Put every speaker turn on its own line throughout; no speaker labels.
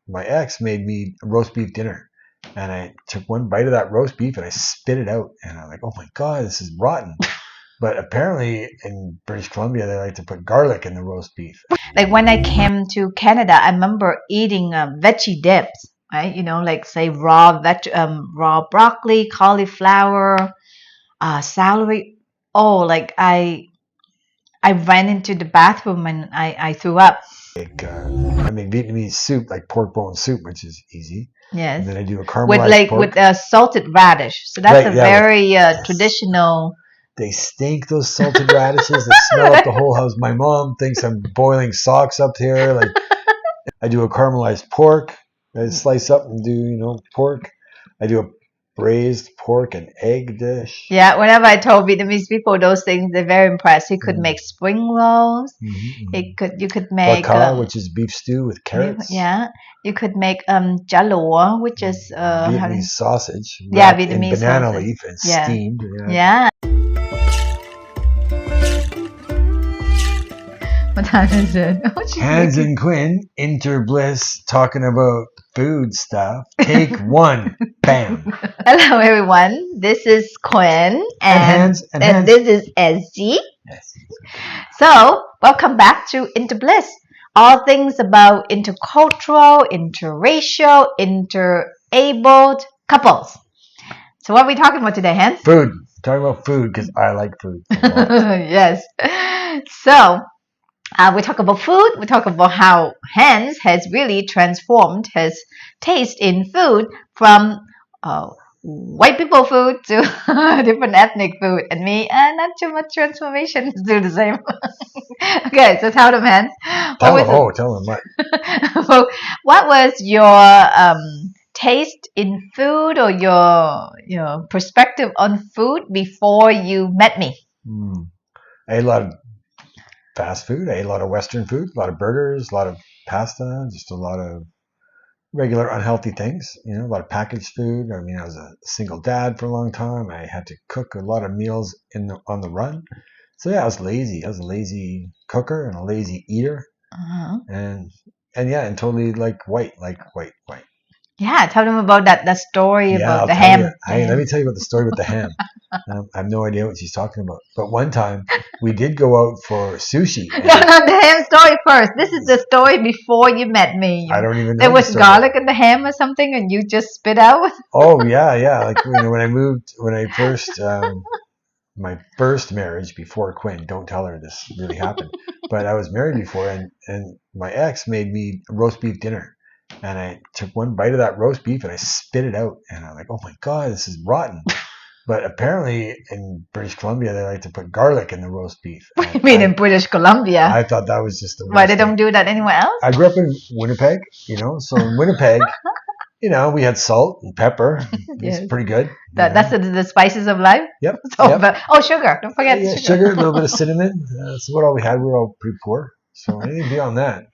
my ex made me a roast beef dinner, and I took one bite of that roast beef and I spit it out, and I'm like, oh my god, this is rotten. But apparently in British Columbia they like to put garlic in the roast beef.
Like when I came to Canada, I remember eating veggie dips, right? You know, like say raw broccoli, cauliflower, celery. Oh, like I ran into the bathroom and I threw up.
I make Vietnamese soup, like pork bone soup, which is easy.
Yes.
And then I do a caramelized pork.
With salted radish. So that's
Right,
a
yeah,
very traditional.
They stink, those salted radishes. They smell up the whole house. My mom thinks I'm boiling socks up here. Like, I do a caramelized pork. I slice up and do, pork. I do a braised pork and egg dish.
Yeah, whenever I told Vietnamese people those things, they're very impressed. You could make spring rolls. You could make
Baka, which is beef stew with carrots.
Yeah, you could make chả lúa, which is
Vietnamese sausage.
Yeah, Vietnamese
in banana
sausage.
leaf and
Yeah.
steamed.
Yeah. What time is it?
Hans and Quyn, Inter-Bliss, talking about food stuff. Take one. Bam.
Hello, everyone. This is Quyn
and
this is SG.
Yes.
So, welcome back to Inter-Bliss. All things about intercultural, interracial, interabled couples. So, what are we talking about today, Hans?
Food. Talking about food because I like food.
Yes. So, we talk about food. We talk about how Hans has really transformed his taste in food from white people food to different ethnic food. And me, not too much transformation to do the same. Okay, so tell them, Hans.
Tell them what.
Well, what was your taste in food or your perspective on food before you met me?
I ate a lot of fast food. I ate a lot of Western food, a lot of burgers, a lot of pasta, just a lot of regular unhealthy things, a lot of packaged food. I mean, I was a single dad for a long time. I had to cook a lot of meals on the run. So yeah, I was lazy. I was a lazy cooker and a lazy eater. And totally like white.
Yeah, tell them about that story about the ham.
Let me tell you about the story with the ham. I have no idea what she's talking about. But one time we did go out for sushi.
No, the ham story first. This is the story before you met me.
I don't even know.
There was garlic in the ham or something and you just spit out?
Oh, yeah. Like, my first marriage before Quyn, don't tell her this really happened. But I was married before and my ex made me a roast beef dinner. And I took one bite of that roast beef and I spit it out. And I'm like, oh my God, this is rotten. But apparently in British Columbia, they like to put garlic in the roast beef.
What do you mean in British Columbia?
I thought that was just the worst.
Why they don't do that anywhere else?
I grew up in Winnipeg, so in Winnipeg, we had salt and pepper.
Yes.
It's pretty good.
That's the spices of life?
Yep.
Sugar. Don't forget
sugar, a little bit of cinnamon. That's what all we had. We were all pretty poor. So anything beyond that.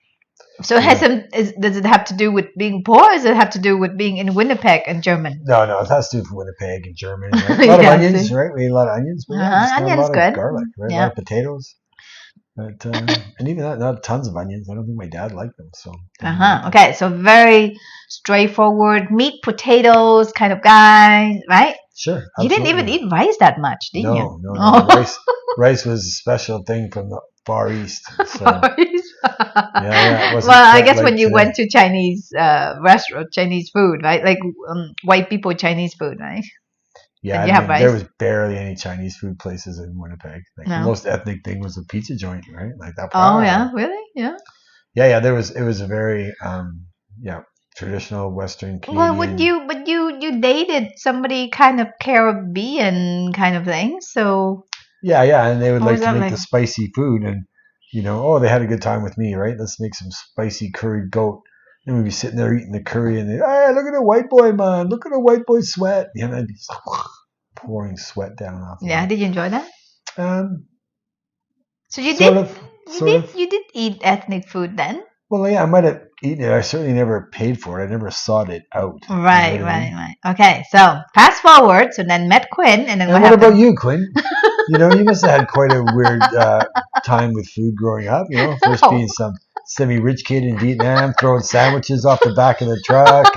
So does it have to do with being poor, or does it have to do with being in Winnipeg and German?
No, it has to do with Winnipeg and German. Right? A lot of onions, right? We ate a lot of onions. But
onions good.
Of garlic, right? Yeah. A lot of potatoes. But, and even not tons of onions. I don't think my dad liked them. So.
Okay, so very straightforward meat, potatoes kind of guy, right?
Sure. Absolutely.
You didn't even eat rice that much, did you?
No. Rice was a special thing from the Far East. So. Yeah.
Well, I guess when you went to Chinese restaurant, Chinese food, right? Like white people Chinese food, right?
Yeah, there was barely any Chinese food places in Winnipeg. Like the most ethnic thing was a pizza joint, right? Like that.
Oh yeah, really? Yeah.
Yeah. It was a very traditional Western Canadian.
Well, but you dated somebody kind of Caribbean kind of thing, so.
Yeah, and they would like to make the spicy food, and they had a good time with me, right? Let's make some spicy curried goat. And we'd be sitting there eating the curry, and hey, look at the white boy, man! Look at the white boy sweat. I'd be pouring sweat down off.
Yeah, did you enjoy that? So you did eat ethnic food then?
Well, yeah, I might have eaten it. I certainly never paid for it. I never sought it out.
Right. Okay, so fast forward. So then met Quyn, and then
what about you, Quyn? You must have had quite a weird time with food growing up. First being some semi-rich kid in Vietnam, throwing sandwiches off the back of the truck,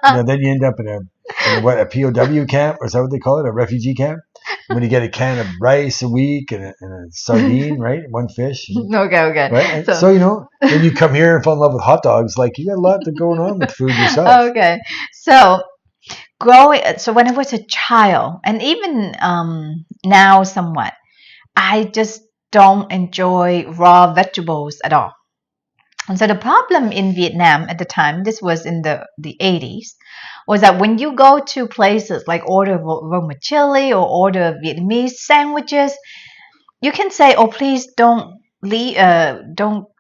and then you end up in a POW camp, or is that what they call it, a refugee camp? When you get a can of rice a week and a sardine, right? One fish.
Okay.
Right? And so, when you come here and fall in love with hot dogs, like you got a lot going on with food yourself.
Okay. So when I was a child, and even now somewhat, I just don't enjoy raw vegetables at all. And so the problem in Vietnam at the time, this was in the 80s, was that when you go to places like order vermicelli or order Vietnamese sandwiches, you can say, "Oh, please don't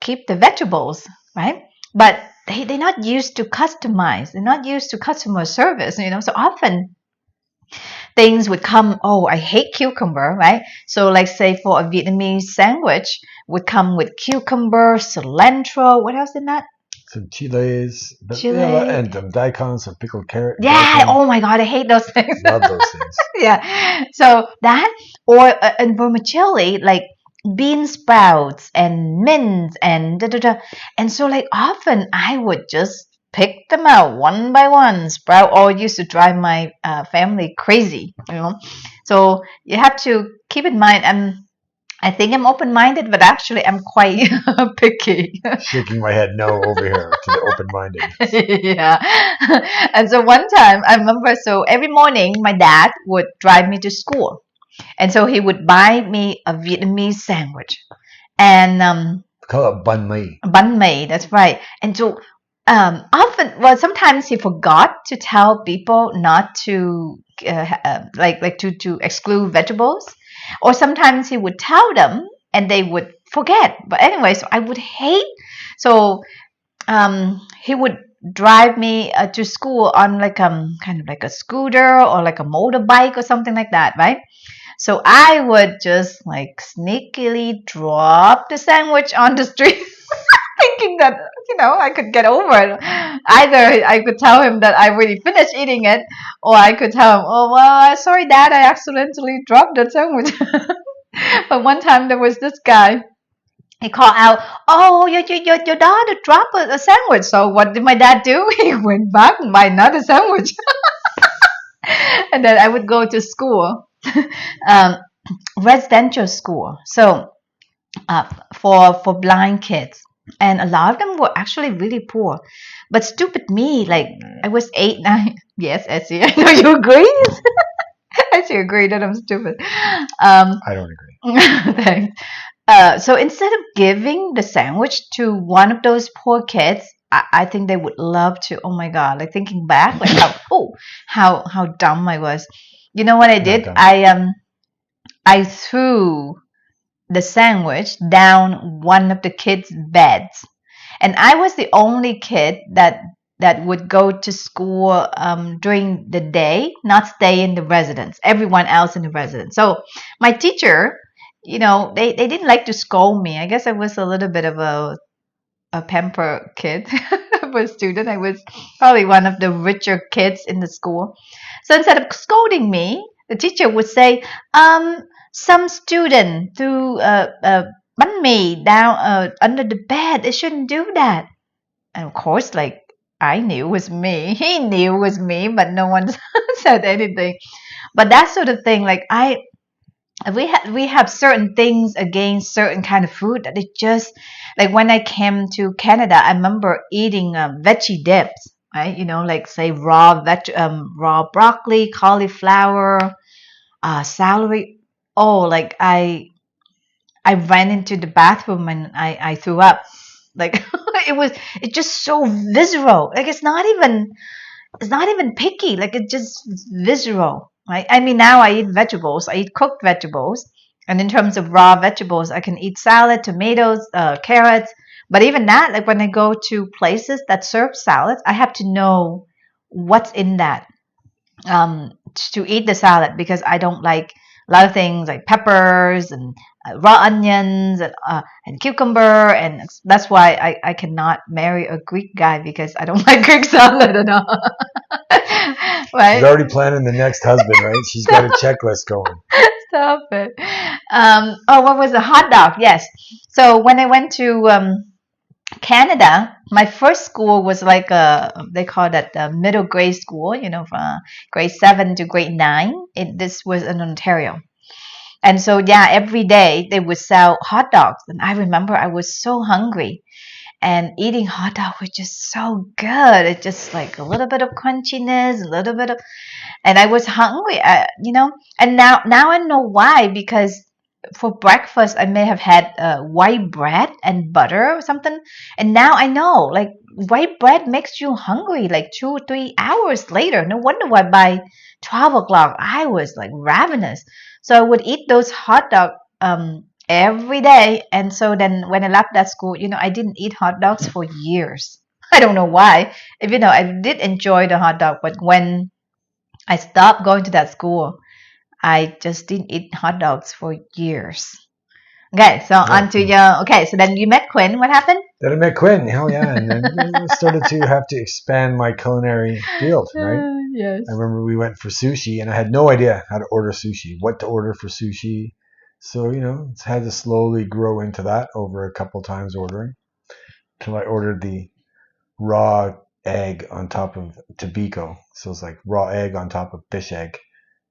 keep the vegetables," right? But they're not used to customize. They're not used to customer service. So often things would come. Oh, I hate cucumber, right? So, like, say for a Vietnamese sandwich, would come with cucumber, cilantro. What else in that?
Some chiles,
Chile.
and daikon, some pickled carrot.
Yeah.
Daikon.
Oh my God, I hate those things.
Love those things.
Yeah. So that, or in vermicelli, like bean sprouts and mince and da da da. And so, like, often I would just pick them out one by one. Sprout all used to drive my family crazy. So you have to keep in mind. I think I'm open-minded, but actually I'm quite picky.
Shaking my head no over here to the open-minded.
Yeah. And so one time I remember, so every morning my dad would drive me to school. And so he would buy me a Vietnamese sandwich. And
call it bánh mì.
Bánh mì, that's right. And so sometimes he forgot to tell people not to to exclude vegetables, or sometimes he would tell them and they would forget. But anyway, so I would hate. So he would drive me to school on kind of like a scooter or like a motorbike or something like that, right? So I would just like sneakily drop the sandwich on the street. Thinking that I could get over it. Either I could tell him that I really finished eating it, or I could tell him, "Oh well, sorry, Dad, I accidentally dropped that sandwich." But one time there was this guy. He called out, "Oh, your daughter dropped a sandwich." So what did my dad do? He went back and buy another sandwich, and then I would go to school, residential school. So for blind kids. And a lot of them were actually really poor. But stupid me, like I was 8, 9. Yes, Essie, I know you agree. Essie agreed that I'm stupid.
I don't agree.
Thanks. So instead of giving the sandwich to one of those poor kids, I think they would love to. Oh my God! Like thinking back, like how dumb I was. You know what I did? I threw the sandwich down one of the kids' beds, and I was the only kid that would go to school during the day, not stay in the residence. Everyone else in the residence. So my teacher, they didn't like to scold me. I guess I was a little bit of a pamper kid, of a student. I was probably one of the richer kids in the school. So instead of scolding me, the teacher would say, some student threw bánh mì down under the bed. They shouldn't do that. And of course, like I knew it was me. He knew it was me, but no one said anything. But that sort of thing, like we have certain things against certain kind of food that it just, like when I came to Canada, I remember eating veggie dips, right? Like say raw broccoli, cauliflower, celery. Oh, like I ran into the bathroom and I threw up. Like it's just so visceral. Like it's not even picky. Like it's just visceral, right? I mean, now I eat vegetables. I eat cooked vegetables, and in terms of raw vegetables, I can eat salad, tomatoes, carrots. But even that, like when I go to places that serve salads, I have to know what's in that to eat the salad, because I don't like a lot of things like peppers and raw onions and cucumber, and that's why I cannot marry a Greek guy, because I don't like Greek salad at all. Right?
She's already planning the next husband, right? She's got a checklist going.
Stop it. Oh, what was the hot dog? Yes. So when I went to Canada, my first school was like they call that the middle grade school, from grade 7 to grade 9. This was in Ontario. And so, yeah, every day they would sell hot dogs. And I remember I was so hungry, and eating hot dog was just so good. It's just like a little bit of crunchiness, a little bit of, and I was hungry, and now I know why, because for breakfast I may have had white bread and butter or something, and now I know, like, white bread makes you hungry like 2 or 3 hours later. No wonder why by 12 o'clock I was like ravenous. So I would eat those hot dog every day, and so then when I left that school, I didn't eat hot dogs for years. I don't know why. If I did enjoy the hot dog, but when I stopped going to that school, I just didn't eat hot dogs for years. Okay, so
Yeah.
on to your. Okay, so then you met Quinn. What happened?
Then I met Quinn. Hell yeah. And then I started to have to expand my culinary field, right?
Yes.
I remember we went for sushi and I had no idea how to order sushi, what to order for sushi. So, it's had to slowly grow into that over a couple times ordering until I ordered the raw egg on top of tobiko. So it's like raw egg on top of fish egg.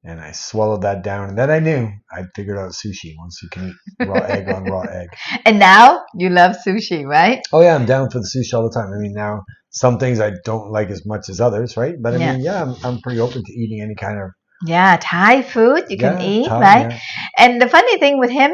And I swallowed that down. And then I knew I'd figured out sushi once you can eat raw egg on raw egg.
And now you love sushi, right?
Oh, yeah, I'm down for the sushi all the time. I mean, now some things I don't like as much as others, right? But I mean, yeah, I'm pretty open to eating any kind of.
Yeah, Thai food you can eat,
Thai,
right?
yeah.
And the funny thing with him,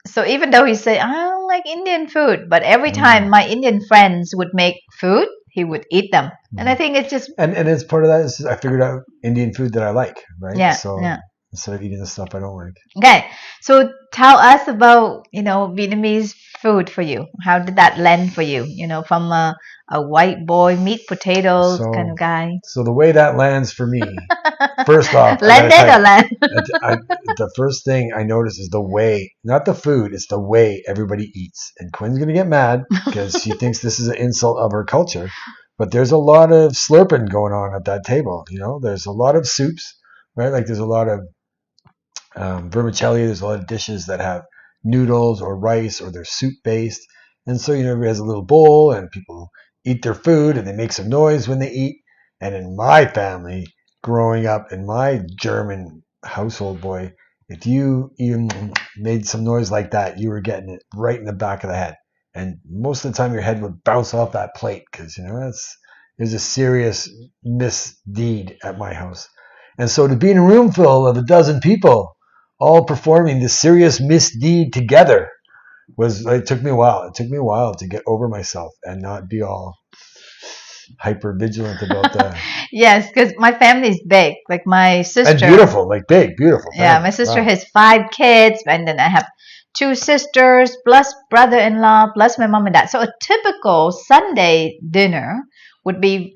so even though he said, I don't like Indian food, but every time my Indian friends would make food, he would eat them. And I think it's just.
And it's part of that is I figured out Indian food that I like, right?
Yeah.
So
yeah.
instead of eating the stuff I don't like.
Okay. So tell us about, Vietnamese food for you. How did that land for you? From a white boy, meat, potatoes kind of guy.
So the way that lands for me, first off,
landed or land?
The first thing I notice is the way, not the food, it's the way everybody eats. And Quinn's going to get mad because she thinks this is an insult of her culture. But there's a lot of slurping going on at that table. There's a lot of soups, right? Like there's a lot of vermicelli. There's a lot of dishes that have noodles or rice or they're soup based. And so, everybody has a little bowl and people eat their food and they make some noise when they eat. And in my family, growing up in my German household, boy, if you even made some noise like that, you were getting it right in the back of the head. And most of the time your head would bounce off that plate because, there's a serious misdeed at my house. And so to be in a room full of a dozen people all performing this serious misdeed together it took me a while. It took me a while to get over myself and not be all hyper vigilant about that.
Yes, because my family is big. Like my sister.
And beautiful, like big, beautiful family.
Yeah, my sister has 5 kids, and then I have 2 sisters, plus brother-in-law, plus my mom and dad. So a typical Sunday dinner would be,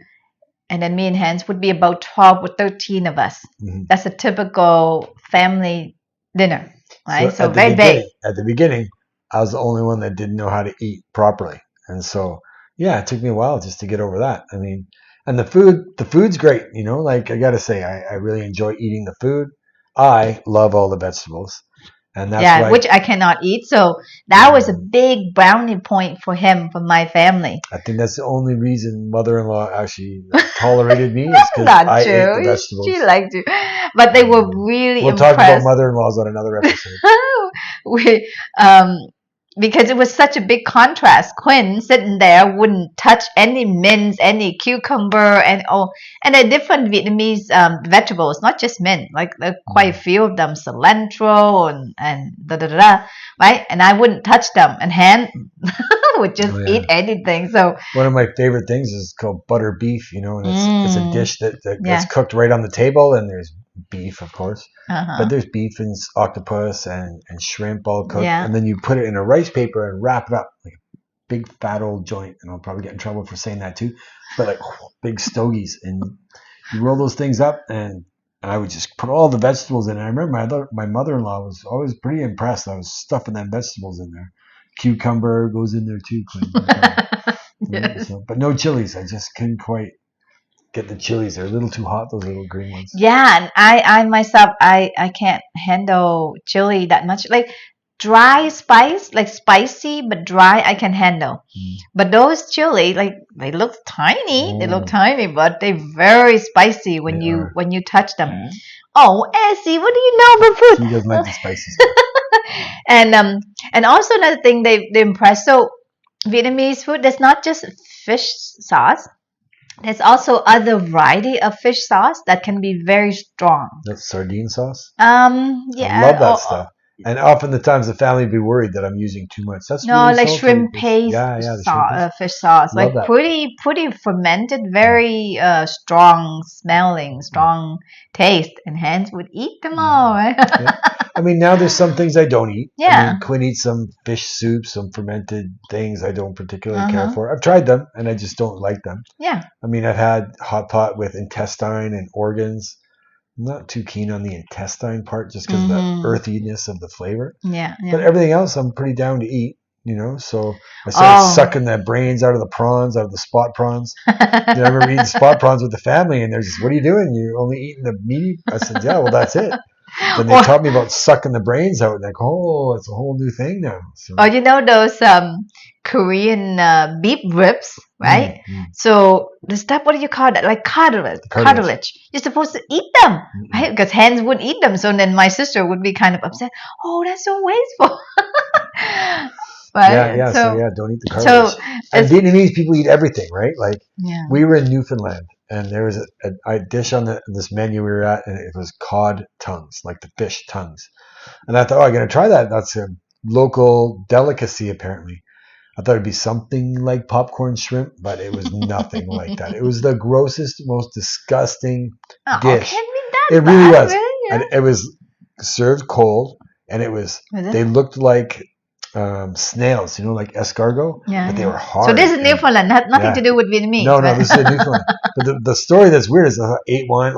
and then me and Hans would be about 12 or 13 of us. Mm-hmm. That's a typical family dinner, right? So very big.
At the beginning, I was the only one that didn't know how to eat properly. And so, yeah, it took me a while just to get over that. I mean, and the food's great, like I got to say, I really enjoy eating the food. I love all the vegetables. And that's
which I cannot eat. So that was a big brownie point for him, for my family.
I think that's the only reason mother-in-law actually tolerated me is because I ate the vegetables.
She liked you. But they were really
impressed. We'll talk about mother-in-laws on another episode.
Because it was such a big contrast. Quinn sitting there wouldn't touch any mince, any cucumber, and the different Vietnamese vegetables, not just mint, like quite a few of them, cilantro and right? And I wouldn't touch them, and Han would just eat anything. So
one of my favorite things is called butter beef, and it's a dish that gets cooked right on the table, and there's beef, of course, but there's beef and octopus and shrimp all cooked, and then you put it in a rice paper and wrap it up like a big fat old joint. And I'll probably get in trouble for saying that too, but like big stogies, and you roll those things up, and I would just put all the vegetables in. And I remember my mother-in-law was always pretty impressed. I was stuffing them vegetables in there. Cucumber goes in there too. Yes. But no chilies. I just couldn't quite get the chilies. They're a little too hot, those little green ones.
Yeah, and I myself, I can't handle chili that much. Like dry spice, like spicy but dry, I can handle. But those chili, like they look tiny. They look tiny, but they're very spicy when you touch them. Oh, Essie, what do you know about food?
She doesn't like the spicy stuff.
And also another thing they impress. So Vietnamese food, there's not just fish sauce. There's also other variety of fish sauce that can be very strong.
That's sardine sauce.
Yeah,
I love that stuff. And often the times the family would be worried that I'm using too much. That's
no,
really
like
salty.
shrimp paste, fish sauce,
Love
like
that.
pretty fermented, very strong smelling, strong taste, and hence would eat them all, right?
Yeah. I mean, now there's some things I don't eat.
Yeah.
I mean, Quinn eats some fish soup, some fermented things I don't particularly care for. I've tried them, and I just don't like them.
Yeah.
I mean, I've had hot pot with intestine and organs. I'm not too keen on the intestine part just because of the earthiness of the flavor.
Yeah, yeah.
But everything else I'm pretty down to eat, you know. So I started sucking the brains out of the prawns, out of the spot prawns. I remember eating spot prawns with the family, and they're just, "What are you doing? You're only eating the meaty?" I said, "Yeah, well, that's it." Then they taught me about sucking the brains out, and like, oh, it's a whole new thing now. So.
Oh, you know those Korean beef ribs, right? So the stuff, what do you call that? Like cartilage. You're supposed to eat them, right? Because hens wouldn't eat them. So then my sister would be kind of upset. Oh, that's so wasteful. Right?
Yeah. So don't eat the cartilage. And Vietnamese people eat everything, right? Like we were in Newfoundland, and there was a dish on this menu we were at, and it was cod tongues, like the fish tongues. And I thought, oh, I'm going to try that. That's a local delicacy, apparently. I thought it'd be something like popcorn shrimp, but it was nothing like that. It was the grossest, most disgusting dish. It really was. Really? Yeah. And it was served cold, and they looked like snails, like escargot, but they were hard.
So this is Newfoundland, nothing to do with Vietnamese.
No, this is Newfoundland. But the story that's weird is I ate one,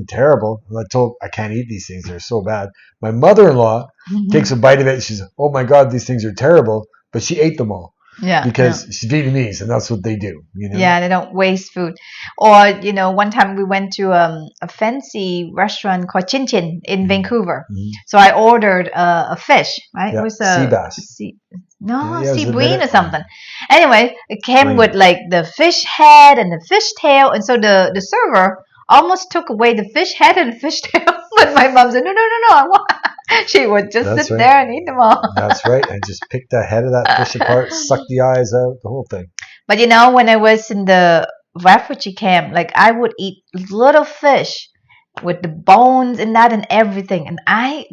terrible. And I can't eat these things; they're so bad. My mother-in-law takes a bite of it, and she's, "Oh my God, these things are terrible!" But she ate them all. Yeah, because she's Vietnamese, and that's what they do.
Yeah, they don't waste food. Or one time we went to a fancy restaurant called Chin Chin in Vancouver. So I ordered a fish. Right, it was a
sea bass.
Sea bream or something. Anyway, it came with like the fish head and the fish tail, and so the server almost took away the fish head and the fish tail. But my mom said, no, I want. She would just sit there and eat them all.
That's right. And just pick the head of that fish apart, suck the eyes out, the whole thing.
But when I was in the refugee camp, like I would eat little fish with the bones in that and everything. And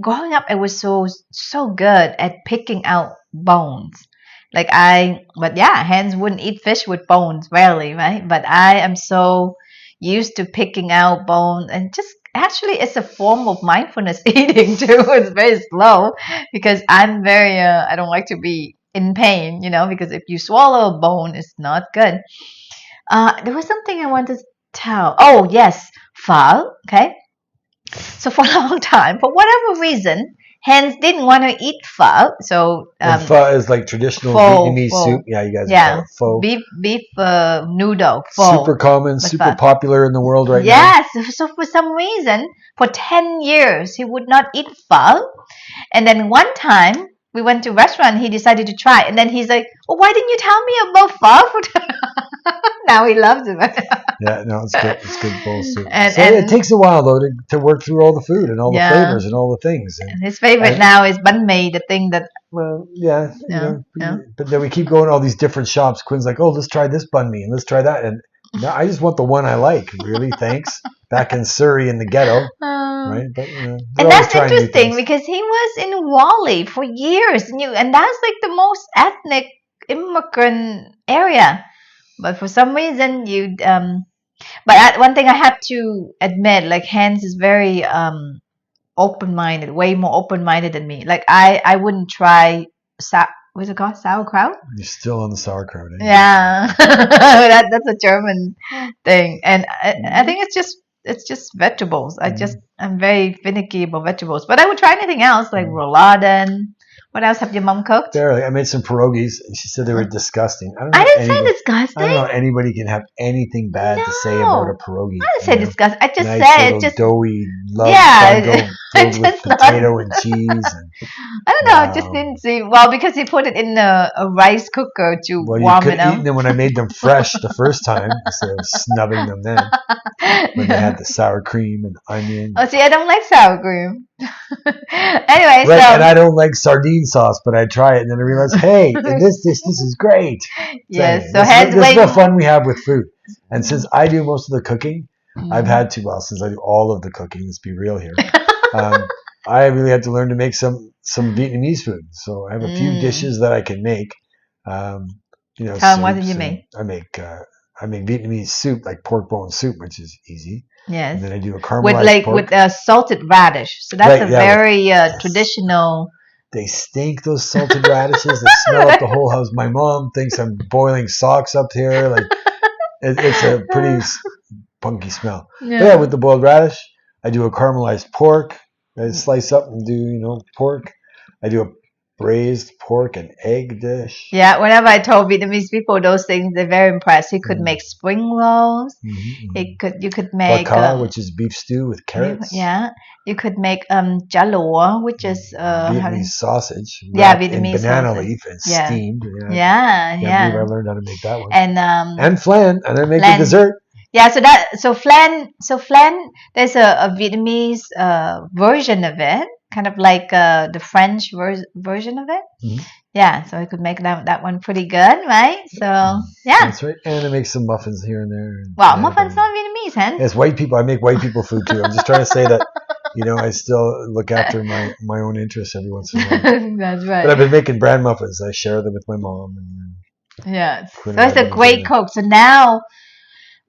growing up, I was so good at picking out bones. Hens wouldn't eat fish with bones, rarely, right? But I am so used to picking out bones, and just actually it's a form of mindfulness eating too. It's very slow because I'm very I don't like to be in pain, because if you swallow a bone, it's not good. There was something I wanted to tell. Oh yes, pho. Okay, so for a long time, for whatever reason, hens didn't want to eat pho. So
pho is like traditional Vietnamese soup. Yeah, you guys call it pho.
Beef noodle. Pho.
Super common, super popular in the world right now.
Yes. So for some reason, for 10 years, he would not eat pho. And then one time, we went to a restaurant, he decided to try. And then he's like, well, why didn't you tell me about pho? Now he loves it.
Yeah, no, it's good. It's good bowl soup. And it takes a while, though, to work through all the food and all the flavors and all the things.
And his favorite now is Bánh, the thing that...
Well, but then we keep going to all these different shops. Quin's like, oh, let's try this banh mi and let's try that. And no, I just want the one I like, really, thanks. Back in Surrey in the ghetto, right? But,
and that's interesting because he was in Wally for years. And that's like the most ethnic immigrant area. But for some reason, but one thing I have to admit, like Hans is very open-minded, way more open-minded than me. Like I wouldn't try what's it called, sauerkraut?
You're still on the sauerkraut.
Yeah, that's a German thing, and I think it's just vegetables. I'm very finicky about vegetables, but I would try anything else like rouladen What else have your mom cooked?
Barely. I made some pierogies, and she said they were disgusting.
I didn't say disgusting.
I don't know how anybody can have anything bad to say about a pierogi.
I didn't say disgusting. I just
nice
said
little
just
doughy love
yeah,
filled with potato and cheese. And,
I don't know. It just didn't seem well because you put it in a rice cooker to warm
you could
it
have
up.
eaten them when I made them fresh the first time instead of snubbing them then. When they had the sour cream and onion.
Oh, see, I don't like sour cream. Anyway,
right,
so
and I don't like sardine sauce, but I try it and then I realize, hey, in this dish, this is great.
Yes, so
this is the fun we have with food. And since I do most of the cooking, I've had to, since I do all of the cooking, let's be real here, I really had to learn to make some Vietnamese food. So I have a few dishes that I can make.
Tell them what did you make?
I make Vietnamese soup, like pork bone soup, which is easy.
Yes.
And then I do a caramelized pork.
With salted radish. So that's very traditional.
They stink, those salted radishes. They smell up the whole house. My mom thinks I'm boiling socks up here. Like it's a pretty punky smell. Yeah. But yeah, with the boiled radish, I do a caramelized pork. I slice up and do, pork. I do a braised pork and egg dish.
Yeah, whenever I told Vietnamese people those things, they're very impressed. You could make spring rolls. You could make
bạc ca, which is beef stew with carrots.
Yeah, you could make chả lụa, which is
Vietnamese sausage.
Vietnamese
in banana
sausage.
leaf and steamed.
Yeah.
I learned how to make that one.
And
flan, and I make the dessert.
Yeah, so flan. There's a Vietnamese version of it. Kind of like the French version of it. Yeah, so I could make that one pretty good, right? So, yeah.
That's right. And I make some muffins here and there.
Well, muffins not Vietnamese, huh?
It's white people. I make white people food too. I'm just trying to say that, I still look after my own interests every once in a while.
That's right.
But I've been making bran muffins. I share them with my mom.
Yeah, so it's a great cook. So now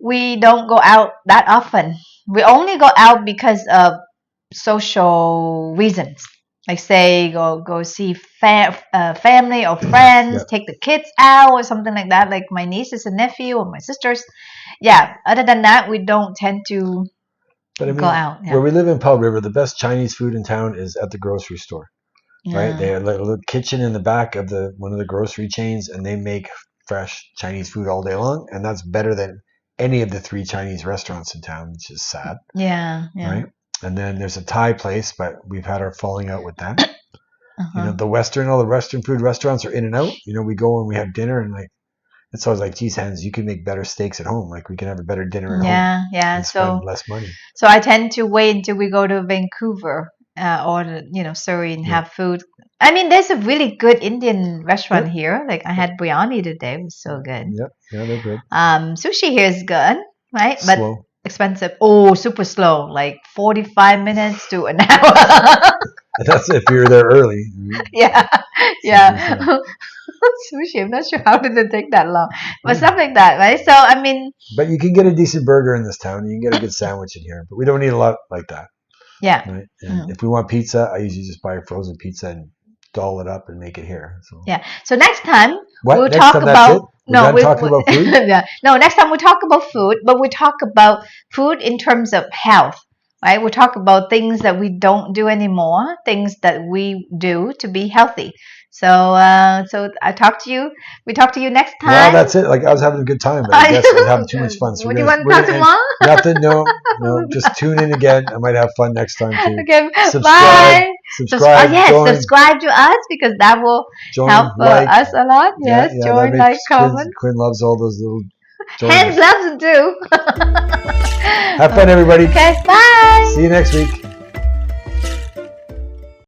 we don't go out that often. We only go out because of social reasons, like say go see family or friends, take the kids out or something like that, like my nieces and nephew or my sisters. Other than that, we don't tend to go out.
Where we live in Powell River, the best Chinese food in town is at the grocery store. Right, they have a little kitchen in the back of one of the grocery chains, and they make fresh Chinese food all day long, and that's better than any of the 3 Chinese restaurants in town, which is sad. Right. And then there's a Thai place, but we've had our falling out with that. All the Western food restaurants are in and out. We go and we have dinner, and it's always like, geez, Hans, you can make better steaks at home. Like we can have a better dinner at home. And spend less money.
So I tend to wait until we go to Vancouver or Surrey and have food. I mean, there's a really good Indian restaurant here. Like I had biryani today; it was so good.
Yep, yeah, they're good.
Sushi here is good, right? But
slow.
Expensive. Oh, super slow. Like 45 minutes to an hour.
That's if you're there early.
Yeah. Sushi. I'm not sure how did it take that long, but something like that, right? So I mean.
But you can get a decent burger in this town. You can get a good sandwich in here, but we don't need a lot like that.
Yeah.
Right? And if we want pizza, I usually just buy a frozen pizza and doll it up and make it here. So.
Yeah. So next time we'll
next
talk
time
about.
We're talking about food.
Yeah. No, next time we'll talk about food, but we talk about food in terms of health. Right? We'll talk about things that we don't do anymore, things that we do to be healthy. So I talk to you. We talk to you next time.
Well, that's it. Like I was having a good time, but I guess I was having too much fun. So
what do you want to talk tomorrow?
Nothing. No. Just tune in again. I might have fun next time too.
Okay.
Subscribe.
Bye.
Subscribe.
Subscribe to us because that will help us a lot. Yes. Join, like, comment.
Quyn loves all those little.
Hands loves it too.
Have fun, everybody.
Okay. Bye.
See you next week.